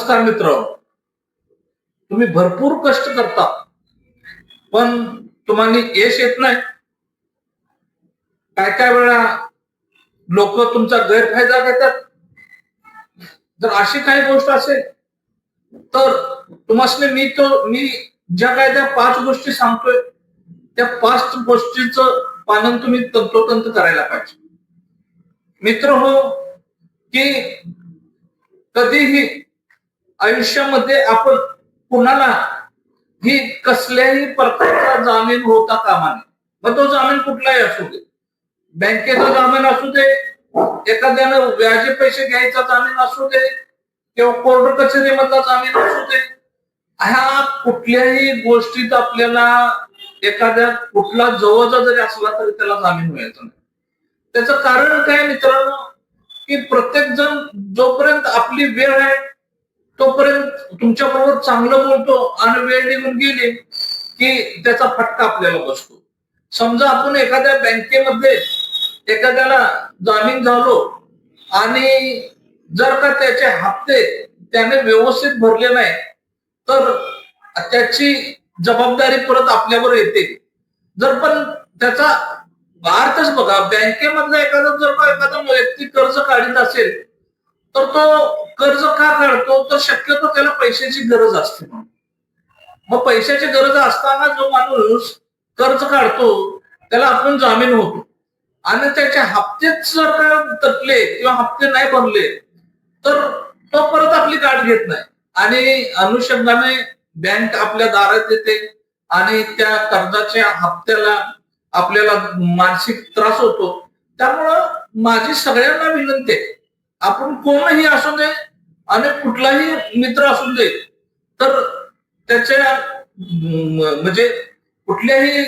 नमस्कार मित्र. तुम्ही भरपूर कष्ट करता पण तुम्हाला यश येत नाही. काय काय वेळा लोक तुमचा गैरफायदा घेतात. जर अशी काही गोष्ट असेल तर मी ज्या काय त्या 5 गोष्टी सांगतोय त्या 5 गोष्टीचं पालन तुम्ही तंतोतंत करायला पाहिजे. मित्र हो, की कधीही आयुष्यामध्ये आपण कुणाला ही कसल्याही प्रकारचा जामीन होता कामा नये. मग तो जामीन कुठलाही असू दे, बँकेचा जामीन असू दे, एखाद्यानं व्याजी पैसे घ्यायचा जामीन असू दे किंवा कोर्ट कचेरीमधला जामीन असू दे. ह्या कुठल्याही गोष्टीत आपल्याला एखाद्या कुठला जवळचा जरी असला तरी त्याला जामीन मिळायचा नाही. त्याचं कारण काय मित्रांनो, की प्रत्येक जण जोपर्यंत आपली वेळ आहे तोपर्यंत तुमच्या बरोबर चांगलं बोलतो आणि वेळ निघून गेली की त्याचा फटका आपल्याला बसतो. समजा आपण एखाद्या बँकेमध्ये एखाद्याला जामीन झालो आणि जर का त्याचे हप्ते त्याने व्यवस्थित भरले नाही तर त्याची जबाबदारी परत आपल्यावर येते. जर पण त्याचा अर्थच बघा, बँकेमधला एखादा व्यक्ती कर्ज काढत असेल तर तो कर्ज का काढतो, तर शक्यतो त्याला पैशाची गरज असते. मग पैशाची गरज असताना जो माणूस कर्ज काढतो त्याला आपण जामीन होतो आणि त्याचे हप्तेच जर का तटले किंवा हप्ते नाही भरले तर तो परत आपली गाठ घेत नाही आणि अनुषंगाने बँक आपल्या दारात येते आणि त्या कर्जाच्या हप्त्याला आपल्याला मानसिक त्रास होतो. त्यामुळं माझी सगळ्यांना विनंती आहे, आपण कोणही असू दे आणि कुठलाही मित्र असू दे तर त्याच्या म्हणजे कुठल्याही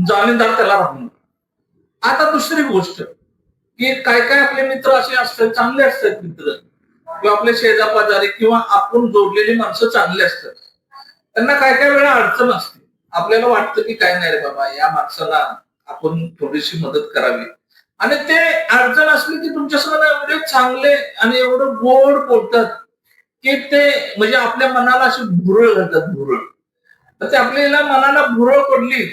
जामीनदार त्याला राहू. आता दुसरी गोष्ट, की काय काय आपले मित्र असे असतात, चांगले असतात मित्र किंवा आपले शेजापाजारी किंवा आपण जोडलेली माणसं चांगली असतात. त्यांना काय काय वेळा अडचण असते. आपल्याला वाटतं की काय नाही रे बाबा, या माणसाला आपण थोडीशी मदत करावी आणि ते अडचण असली की तुमच्यासमोर एवढे चांगले आणि एवढं गोड बोलतात की ते म्हणजे आपल्या मनाला अशी भुरळ घालतात, भुरळ. तर ते आपल्याला मनाला भुरळ पडली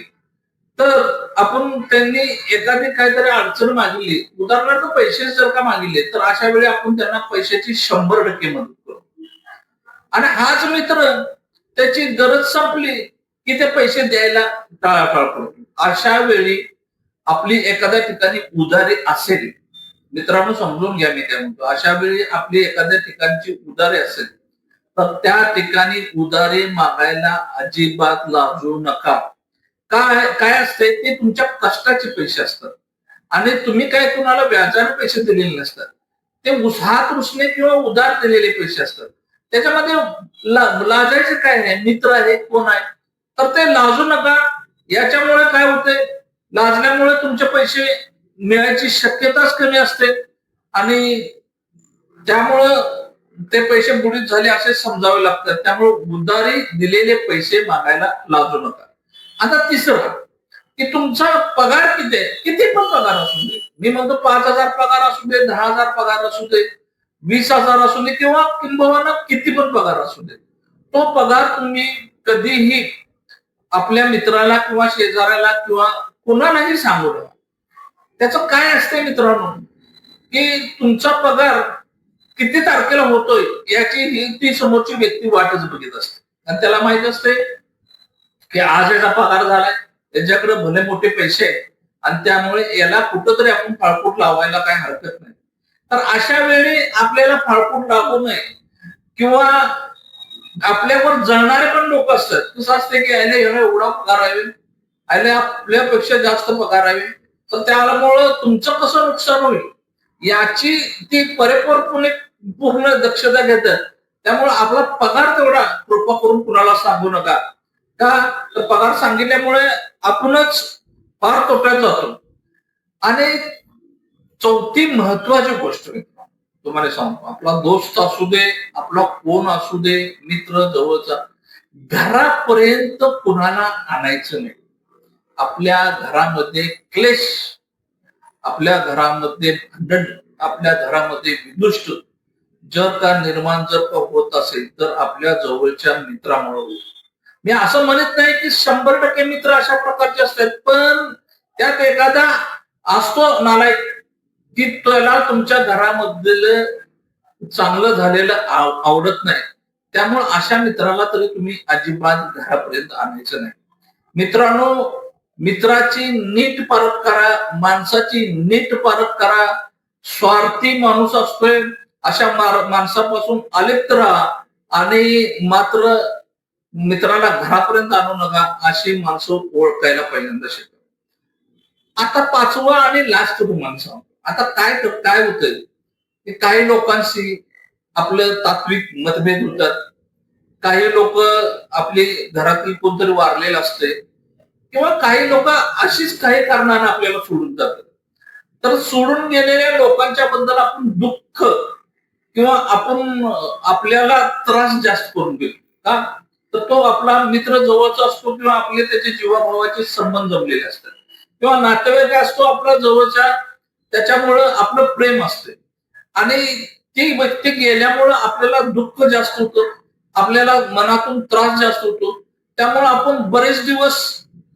तर आपण त्यांनी एखादी काहीतरी अडचण मागितली, उदाहरणार्थ पैसे जर का मागितले तर अशा वेळी आपण त्यांना पैशाची 100% मदत करू. आणि हाच मित्र त्याची गरज संपली की ते पैसे द्यायला टाळाटाळ करतो. अशा वेळी आपली एखाद्या ठिकाणी उधारी असेल, मित्रांनो समजून घ्या मी काय म्हणतो, अशा वेळी आपली एखाद्या ठिकाणची उधारी असेल तर त्या ठिकाणी उधारी मागायला अजिबात लाजू नका. काय काय असते, ते तुमच्या कष्टाचे पैसे असतात आणि तुम्ही काय कुणाला व्याजाने पैसे दिलेले नसतात. ते हात रुसणे किंवा उधार दिलेले पैसे असतात. त्याच्यामध्ये लाजायचे काय नाही, मित्र आहे कोण आहे तर ते लाजू नका. याच्यामुळे काय होते, लाजल्यामुळे तुमचे पैसे मिळायची शक्यताच कमी असते आणि त्यामुळं ते पैसे बुडीत झाले असे समजावे लागतात. त्यामुळे उधारी दिलेले पैसे मागायला लाजू नका. आता तिसरं, की तुमचा पगार किती आहे, किती पण पगार असू दे, मी म्हणतो 5,000 पगार असू दे, 10,000 पगार असू दे, 20,000 असू दे किंवा किंबहुना किती पण पगार असू दे, तो पगार तुम्ही कधीही आपल्या मित्राला किंवा शेजाऱ्याला किंवा कोणालाही सांगू नका. त्याचं काय असतंय मित्रांनो, की तुमचा पगार किती तारखेला होतोय याची ही ती समोरची व्यक्ती वाटच बघत असते आणि त्याला माहित असते की आज याचा पगार झालाय, त्याच्याकडे भले मोठे पैसे आहेत आणि त्यामुळे याला कुठंतरी आपण फाळकूट लावायला काय हरकत नाही. तर अशा वेळी आपल्याला फाळकूट लागू नये किंवा आपल्यावर जळणारे पण लोक असतात. कसं असते की याने एवढा पगार आहे, याने आपल्यापेक्षा जास्त पगार आहे, तर त्यामुळं तुमचं कसं नुकसान होईल याची ती परिपूर्णपणे पूर्ण दक्षता घेतात. त्यामुळे आपला पगार तेवढा कृपा करून कुणाला सांगू नका. का तर पगार सांगितल्यामुळे आपणच फार तोट्यात जातो. आणि चौथी महत्वाची गोष्ट तुम्हाला सांगतो, आपला दोस्त असू दे, आपला कोण असू दे, मित्र जवळचा, घरापर्यंत कुणाला आणायचं नाही. आपल्या घरामध्ये क्लेश, आपल्या घरामध्ये भांडण, आपल्या घरामध्ये विदुष्ट जर का निर्माण जर का होत असेल तर आपल्या जवळच्या मित्रामुळे होईल. मी असं म्हणत नाही की 100% मित्र अशा प्रकारचे असतात, पण त्यात एखादा असतो नालायक की त्याला तुमच्या घरामधलं चांगलं झालेलं आवडत नाही. त्यामुळे अशा मित्राला तरी तुम्ही अजिबात घरापर्यंत आणायचं नाही. मित्रांनो, मित्राची नीट पारख करा, माणसाची नीट पारख करा. स्वार्थी माणूस असतोय अशा माणसापासून अलिप्त राहा आणि मात्र मित्राला घरापर्यंत आणू नका, अशी माणसं ओळखायला पहिल्यांदा शिका. आता 5वं आणि लास्ट तुम्हाला सांगतो. आता काय होतंय की काही लोकांशी आपलं तात्विक मतभेद होतात. काही लोक आपली घरातील कोणतरी वारलेलं असते किंवा काही लोक अशीच काही कारणाने आपल्याला सोडून जातात. तर सोडून गेलेल्या लोकांच्या बद्दल आपण दुःख किंवा आपण आपल्याला त्रास जास्त करून घेतो का, तर तो आपला मित्र जवळचा असतो किंवा आपले त्याचे जीवाभावाचे संबंध जमलेले असतात किंवा नातेवाईक असतो आपला जवळच्या, त्याच्यामुळं आपलं प्रेम असते आणि ती व्यक्ती गेल्यामुळं आपल्याला दुःख जास्त होतं, आपल्याला मनातून त्रास जास्त होतो. त्यामुळे आपण बरेच दिवस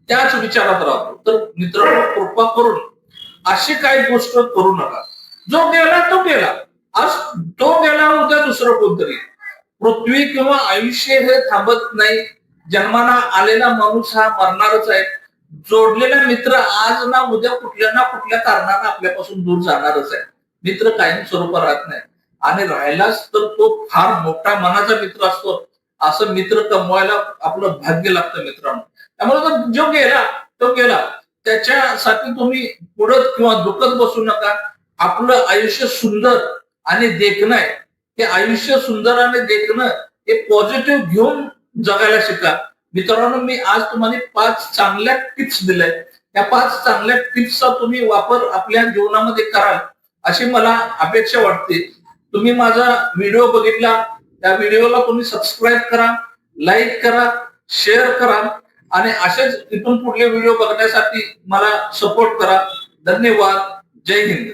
त्याच विचारात राहतो. तर मित्रांनो, कृपा करून अशी काही गोष्ट करू नका. जो गेला तो गेला, आज तो गेला, उद्या दुसरं कोणतरी. पृथ्वी किंवा आयुष्य हे थांबत नाही. जन्माला आलेला माणूस हा मरणारच आहे. जोडलेला मित्र आज ना उद्या कुठल्या ना कुठल्या कारणाने आपल्यापासून दूर जाणारच आहे. मित्र कायम स्वरूपात राहत नाही आणि राहिलाच तर तो फार मोठा मनाचा मित्र असतो. असं मित्र कमवायला आपलं भाग्य लागतं मित्रांनो. त्यामुळे जो गेला तो गेला, त्याच्यासाठी तुम्ही पुढत किंवा दुखत बसू नका. आपलं आयुष्य सुंदर आणि देखणं आहे. ते आयुष्य सुंदर आणि देखणं हे पॉझिटिव्ह घेऊन जगायला शिका. मित्रांनो, मी आज तुम्हाला 5 चांगल्या टिप्स दिल्या. त्या 5 चांगल्या टिप्सचा तुम्ही वापर आपल्या जीवनामध्ये कराल अशी मला अपेक्षा वाटते. तुम्ही माझा व्हिडिओ बघितला, त्या व्हिडिओला तुम्ही सबस्क्राईब करा, लाईक करा, शेअर करा आणि असेच इथून पुढले व्हिडिओ बघण्यासाठी मला सपोर्ट करा. धन्यवाद. जय हिंद.